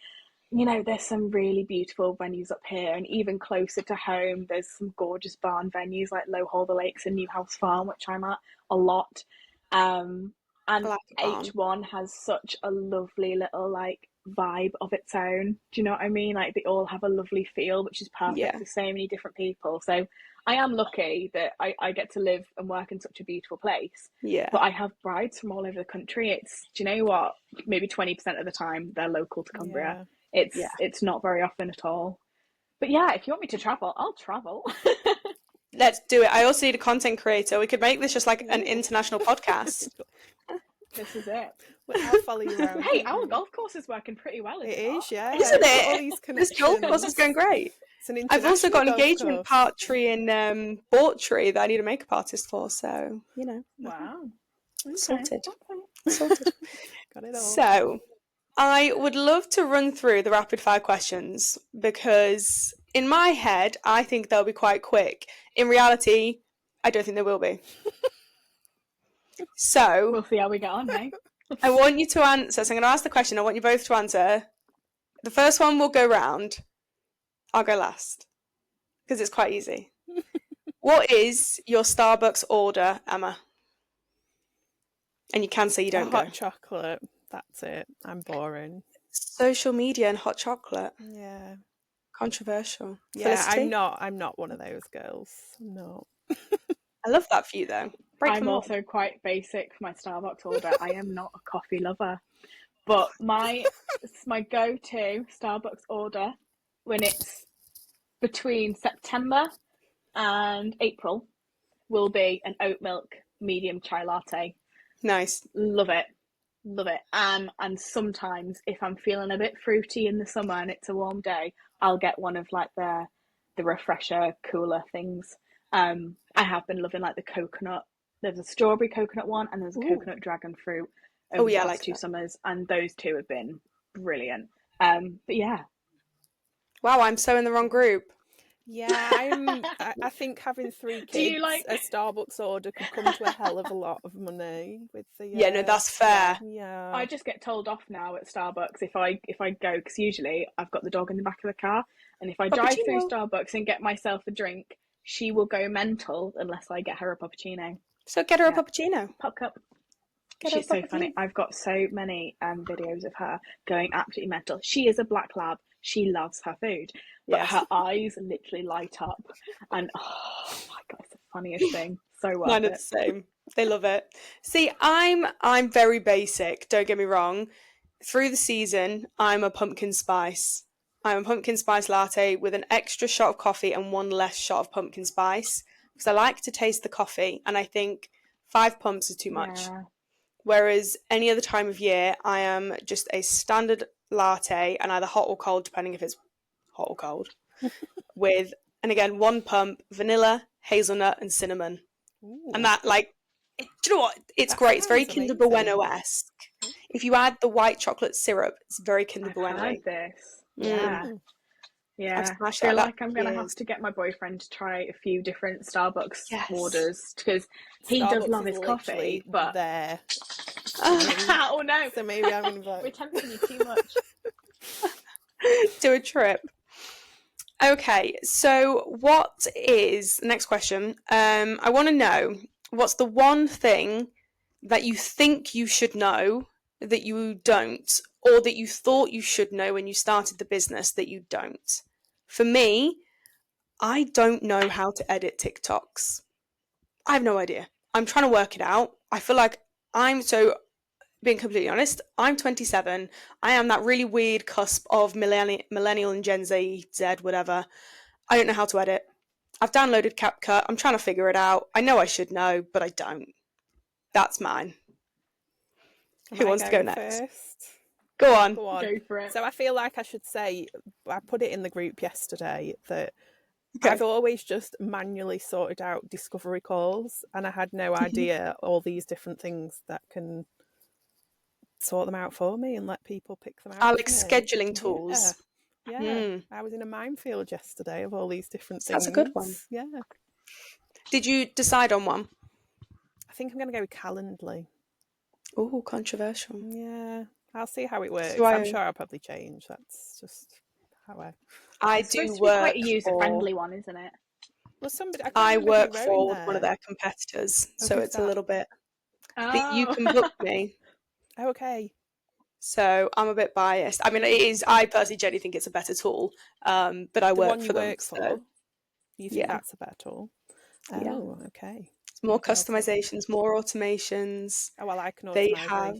Speaker 3: There's some really beautiful venues up here, and even closer to home, there's some gorgeous barn venues like Low Hall the Lakes and Newhouse Farm, which I'm at a lot. And
Speaker 1: like
Speaker 3: each one has such a lovely little like vibe of its own. Do you know what I mean? Like they all have a lovely feel, which is perfect for so many different people. So I am lucky that I get to live and work in such a beautiful place.
Speaker 1: Yeah.
Speaker 3: But I have brides from all over the country. It's, do you know what? Maybe 20% of the time they're local to Cumbria. It's not very often at all. But yeah, if you want me to travel, I'll travel.
Speaker 1: Let's do it. I also need a content creator. We could make this just like an international podcast.
Speaker 3: This is it.
Speaker 2: I'll follow you around.
Speaker 3: Hey, our golf course is working pretty well.
Speaker 2: It is, yeah.
Speaker 1: Isn't it?
Speaker 2: All these
Speaker 1: this golf course is going great.
Speaker 2: I've
Speaker 1: also got an engagement party in Bawtry that I need a makeup artist for. So, you know.
Speaker 3: Wow.
Speaker 1: Okay. Sorted.
Speaker 2: Got it all.
Speaker 1: So, I would love to run through the rapid fire questions because in my head, I think they'll be quite quick. In reality, I don't think they will be. So
Speaker 3: we'll see how we get on, eh?
Speaker 1: I want you to answer. So I'm going to ask the question. I want you both to answer. The first one will go round. I'll go last because it's quite easy. What is your Starbucks order, Emma? And you can say you don't
Speaker 2: hot chocolate. That's it. I'm boring.
Speaker 1: Social media and hot chocolate.
Speaker 2: Yeah.
Speaker 1: Controversial.
Speaker 2: Yeah,
Speaker 1: Felicity?
Speaker 2: I'm not one of those girls. I'm not.
Speaker 1: I love that for you though.
Speaker 3: I'm also quite basic for my Starbucks order. I am not a coffee lover. But my go-to Starbucks order when it's between September and April will be an oat milk medium chai latte.
Speaker 1: Nice.
Speaker 3: Love it. And sometimes if I'm feeling a bit fruity in the summer and it's a warm day, I'll get one of like the refresher cooler things. I have been loving like the coconut. There's a strawberry coconut one and there's a coconut dragon fruit over the last 2 summers, and those 2 have been brilliant. But yeah.
Speaker 1: Wow, I'm so in the wrong group.
Speaker 2: Yeah, I think having 3 kids, a Starbucks order could come to a hell of a lot of money with the.
Speaker 1: Yeah, no, that's fair.
Speaker 2: Yeah.
Speaker 3: I just get told off now at Starbucks if I go, because usually I've got the dog in the back of the car, and if I drive through Starbucks and get myself a drink, she will go mental unless I get her a puppuccino.
Speaker 1: So get her a puppuccino.
Speaker 3: Pop cup. She's so funny. I've got so many videos of her going absolutely mental. She is a black lab. She loves her food, but her eyes literally light up, and oh my god, it's the funniest thing. So worth
Speaker 1: Mine are the same. They love it. See, I'm very basic. Don't get me wrong. Through the season, I'm a pumpkin spice. I'm a pumpkin spice latte with an extra shot of coffee and 1 less shot of pumpkin spice because I like to taste the coffee, and I think 5 pumps is too much.
Speaker 3: Yeah.
Speaker 1: Whereas any other time of year, I am just a standard latte and either hot or cold, depending if it's hot or cold, with, and again, 1 pump, vanilla, hazelnut, and cinnamon. Ooh. And that, like, do you know what? It's great. It's very Kinder Bueno-esque. If you add the white chocolate syrup, it's very Kinder Bueno.
Speaker 3: I've had this. Yeah. Yeah, I feel like I'm going to have to get my boyfriend to try a few different Starbucks orders because he does love his coffee, but
Speaker 2: there.
Speaker 3: Oh no!
Speaker 2: So maybe I'm involved.
Speaker 3: We're tempting you too much.
Speaker 1: Do a trip. Okay, so what is next question? I want to know what's the one thing that you think you should know that you don't, or that you thought you should know when you started the business that you don't. For me, I don't know how to edit TikToks. I have no idea. I'm trying to work it out. I feel like being completely honest, I'm 27. I am that really weird cusp of millennial and Gen Z, whatever. I don't know how to edit. I've downloaded CapCut. I'm trying to figure it out. I know I should know, but I don't. That's mine. Who wants to go next?
Speaker 2: First?
Speaker 1: Go on.
Speaker 3: Go for it.
Speaker 2: So I feel like I should say, I put it in the group yesterday that I've always just manually sorted out discovery calls, and I had no idea all these different things that can sort them out for me and let people pick them out.
Speaker 1: Like scheduling tools.
Speaker 2: Yeah. I was in a minefield yesterday of all these different things.
Speaker 1: That's a good one.
Speaker 2: Yeah.
Speaker 1: Did you decide on one?
Speaker 2: I think I'm going to go with Calendly.
Speaker 1: Oh, controversial.
Speaker 2: Yeah. I'll see how it works. I'm sure I'll probably change. That's just how
Speaker 1: I do work
Speaker 3: quite a user-friendly one, isn't it?
Speaker 2: Well,
Speaker 1: I work for one of their competitors, so it's a little bit. the You Can Book Me.
Speaker 2: Okay.
Speaker 1: So I'm a bit biased. I mean, I personally genuinely think it's a better tool, but I work for them. So,
Speaker 2: you think that's a better tool? Oh, okay.
Speaker 1: It's more customizations, more automations.
Speaker 2: Oh, well, I can
Speaker 1: They have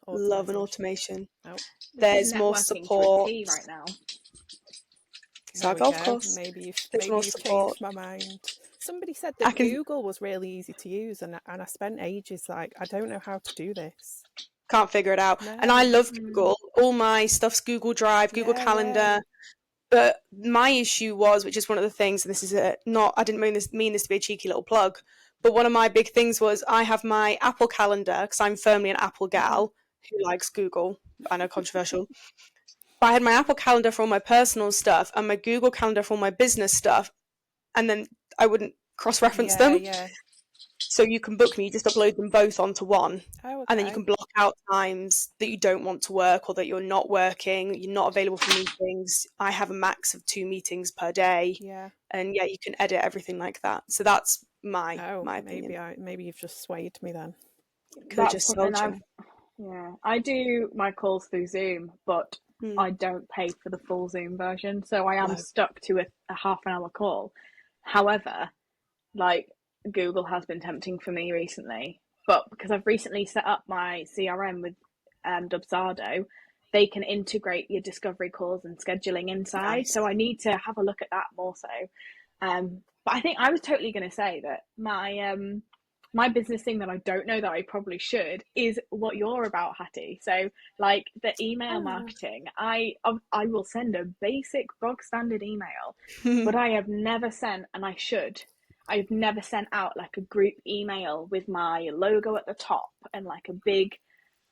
Speaker 1: love an automation.
Speaker 2: Oh.
Speaker 1: There's more support
Speaker 3: right now.
Speaker 1: So golf course.
Speaker 2: Maybe you've changed my mind. Somebody said that Google was really easy to use, and I spent ages like, I don't know how to do this.
Speaker 1: Can't figure it out. No. And I love Google. All my stuff's Google Drive, Google Calendar. Yeah. But my issue was, which is one of the things, and this is I didn't mean this to be a cheeky little plug, but one of my big things was I have my Apple Calendar, because I'm firmly an Apple gal who likes Google. I know, controversial. But I had my Apple Calendar for all my personal stuff and my Google Calendar for all my business stuff, and then I wouldn't cross-reference them. Yeah. So You Can Book Me, you just upload them both onto one. Oh, okay. And then you can block out times that you don't want to work or that you're not working, you're not available for meetings. I have a max of 2 meetings per day. Yeah. And you can edit everything like that. So that's my opinion.
Speaker 2: Maybe you've just swayed me then.
Speaker 3: I do my calls through Zoom, but I don't pay for the full Zoom version, so I am stuck to a half an hour call. However, like, Google has been tempting for me recently, but because I've recently set up my CRM with Dubsado, they can integrate your discovery calls and scheduling inside. Nice. So I need to have a look at that more so. But I think I was totally going to say that my business thing that I don't know that I probably should is what you're about, Hattie. So like the email marketing, I will send a basic bog standard email, but I have never sent, and I've never sent out like a group email with my logo at the top and like a big,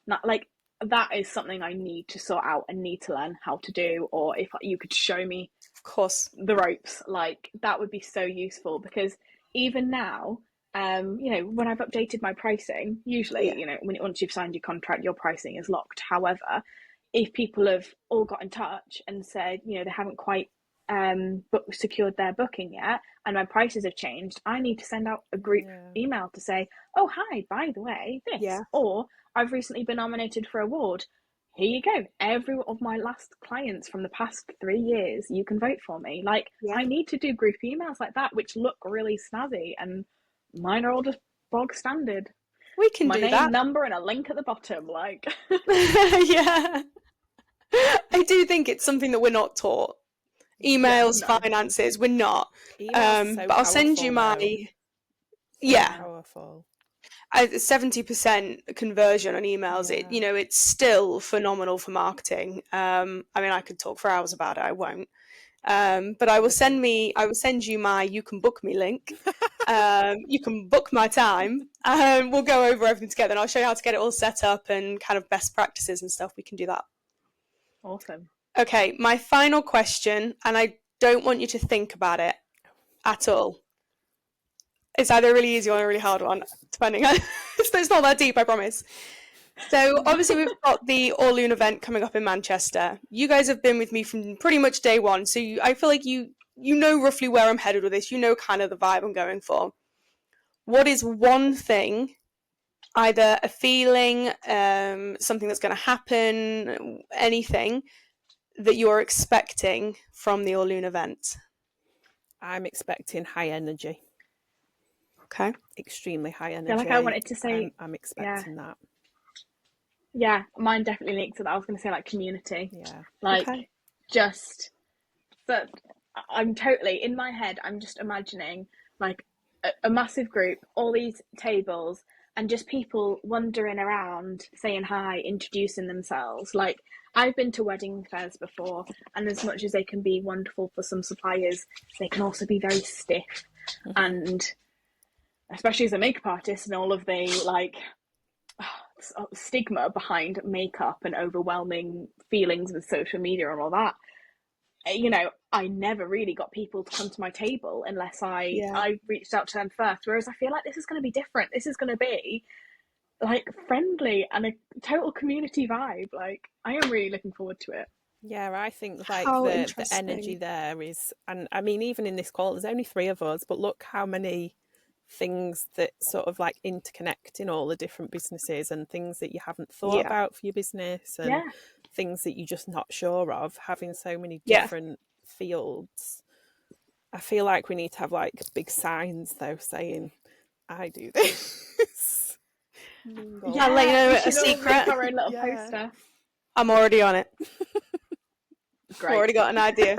Speaker 3: not like, that is something I need to sort out and need to learn how to do. Or if you could show me,
Speaker 1: of course,
Speaker 3: the ropes, like that would be so useful, because even now, when I've updated my pricing, usually, once you've signed your contract, your pricing is locked. However, if people have all got in touch and said, they haven't quite secured their booking yet, and my prices have changed, I need to send out a group email to say, oh, hi, by the way, this, or I've recently been nominated for an award. Here you go. Every one of my last clients from the past 3 years, you can vote for me. Like, I need to do group emails like that, which look really snazzy, and mine are all just bog standard.
Speaker 1: We can do that.
Speaker 3: My name, number, and a link at the bottom. Like,
Speaker 1: yeah. I do think it's something that we're not taught. Emails, finances, we're not. But I'll send you my.
Speaker 2: Powerful.
Speaker 1: 70% conversion on emails. It's still phenomenal for marketing. I mean, I could talk for hours about it. I won't. But I will send you my You Can Book Me link. You can book my time. We'll go over everything together, and I'll show you how to get it all set up and kind of best practices and stuff. We can do that.
Speaker 3: Awesome.
Speaker 1: Okay, my final question, and I don't want you to think about it at all. It's either a really easy one or a really hard one, depending on... It's not that deep, I promise. So obviously we've got the Orlune event coming up in Manchester. You guys have been with me from pretty much day one, so I feel like you know roughly where I'm headed with this. You know kind of the vibe I'm going for. What is one thing, either a feeling, something that's going to happen, anything, that you're expecting from the Orlune event?
Speaker 2: I'm expecting high energy.
Speaker 1: Okay.
Speaker 2: Extremely high energy.
Speaker 3: Yeah, like I wanted to say,
Speaker 2: I'm expecting that.
Speaker 3: Yeah, mine definitely links to that. I was going to say like community.
Speaker 2: Yeah.
Speaker 3: Like just that. I'm totally in my head. I'm just imagining like a massive group, all these tables, and just people wandering around, saying hi, introducing themselves. Like, I've been to wedding fairs before, and as much as they can be wonderful for some suppliers, they can also be very stiff. And especially as a makeup artist, and all of the like stigma behind makeup and overwhelming feelings with social media and all that, I never really got people to come to my table unless I reached out to them first. Whereas I feel like this is going to be different. This is going to be like friendly and a total community vibe. Like, I am really looking forward to it.
Speaker 2: Yeah, I think like the energy there is, and I mean, even in this call, there's only 3 of us, but look how many things that sort of like interconnect in all the different businesses, and things that you haven't thought about for your business, and things that you're just not sure of. Having so many different fields, I feel like we need to have like big signs though saying, I do this.
Speaker 1: I'll let you know a secret.
Speaker 3: Make our own little poster.
Speaker 1: I'm already on it.
Speaker 3: Great.
Speaker 1: I've already got an idea.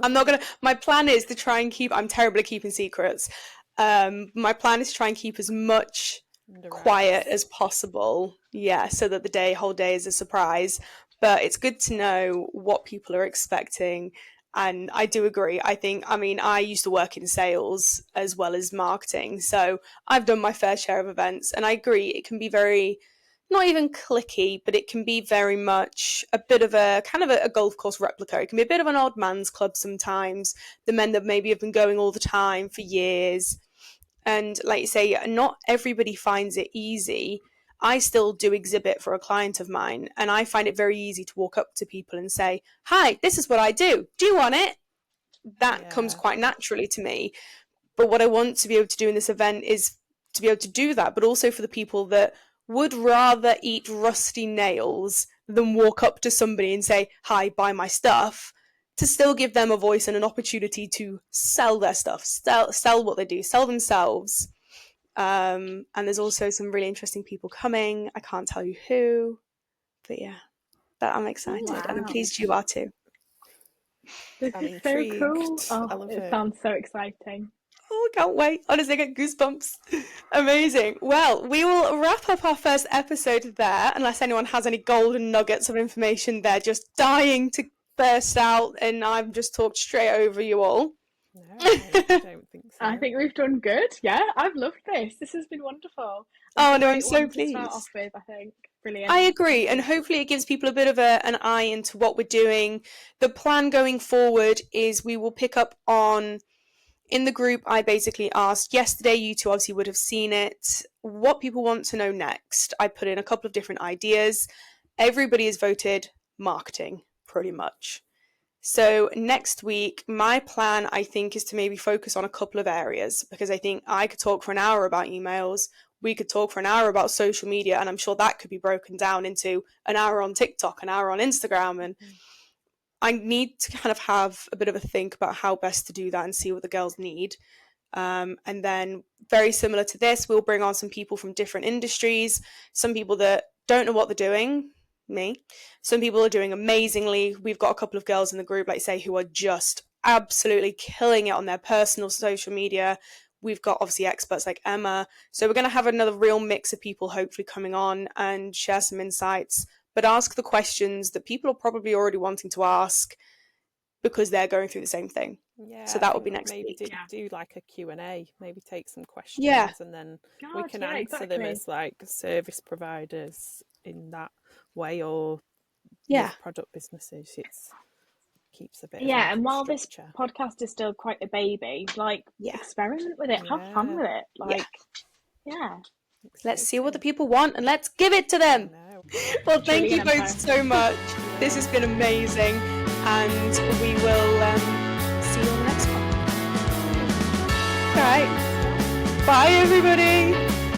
Speaker 1: I'm not gonna. My plan is to try and keep. I'm terrible at keeping secrets. My plan is to try and keep as much quiet as possible. Yeah, so that the whole day is a surprise. But it's good to know what people are expecting. And I do agree. I used to work in sales as well as marketing. So I've done my fair share of events. And I agree, it can be very, not even cliquey, but it can be very much a bit of a kind of a golf course replica. It can be a bit of an old man's club sometimes. The men that maybe have been going all the time for years. And like you say, not everybody finds it easy. I still do exhibit for a client of mine, and I find it very easy to walk up to people and say, hi, this is what I do. Do you want it? That comes quite naturally to me. But what I want to be able to do in this event is to be able to do that, but also for the people that would rather eat rusty nails than walk up to somebody and say, hi, buy my stuff, to still give them a voice and an opportunity to sell their stuff, sell what they do, sell themselves. And there's also some really interesting people coming. I can't tell you who, but yeah, I'm excited. Wow. And I'm pleased you are too.
Speaker 3: This is so cool. Oh, it sounds so exciting.
Speaker 1: Oh, I can't wait. Honestly, I get goosebumps. Amazing. Well, we will wrap up our first episode there, unless anyone has any golden nuggets of information they're just dying to burst out, and I've just talked straight over you all.
Speaker 2: No, I don't think so.
Speaker 3: I think we've done good. Yeah, I've loved this. This has been wonderful.
Speaker 1: Oh no, I'm so pleased.
Speaker 3: To start off with, I think. Brilliant.
Speaker 1: I agree, and hopefully it gives people a bit of an eye into what we're doing. The plan going forward is we will pick up on, in the group, I basically asked yesterday, you two obviously would have seen it, what people want to know next. I put in a couple of different ideas. Everybody has voted marketing, pretty much. So next week, my plan, I think, is to maybe focus on a couple of areas, because I think I could talk for an hour about emails, we could talk for an hour about social media, and I'm sure that could be broken down into an hour on TikTok, an hour on Instagram, and I need to kind of have a bit of a think about how best to do that and see what the girls need. And then very similar to this, we'll bring on some people from different industries, some people that don't know what they're doing, me. Some people are doing amazingly. We've got a couple of girls in the group, like I say, who are just absolutely killing it on their personal social media. We've got obviously experts like Emma. So we're going to have another real mix of people hopefully coming on and share some insights, but ask the questions that people are probably already wanting to ask because they're going through the same thing.
Speaker 2: Yeah,
Speaker 1: so that will be next
Speaker 2: week.
Speaker 1: Maybe
Speaker 2: do like a Q&A, maybe take some questions, and then we can answer them as like service providers in that way, or product businesses. It's keeps a bit
Speaker 3: and while this podcast is still quite a baby, like experiment with it, have fun with it, like
Speaker 1: let's see what the people want and let's give it to them. Well, thank you both so much. This has been amazing, and we will see you on the next one. All right, bye everybody.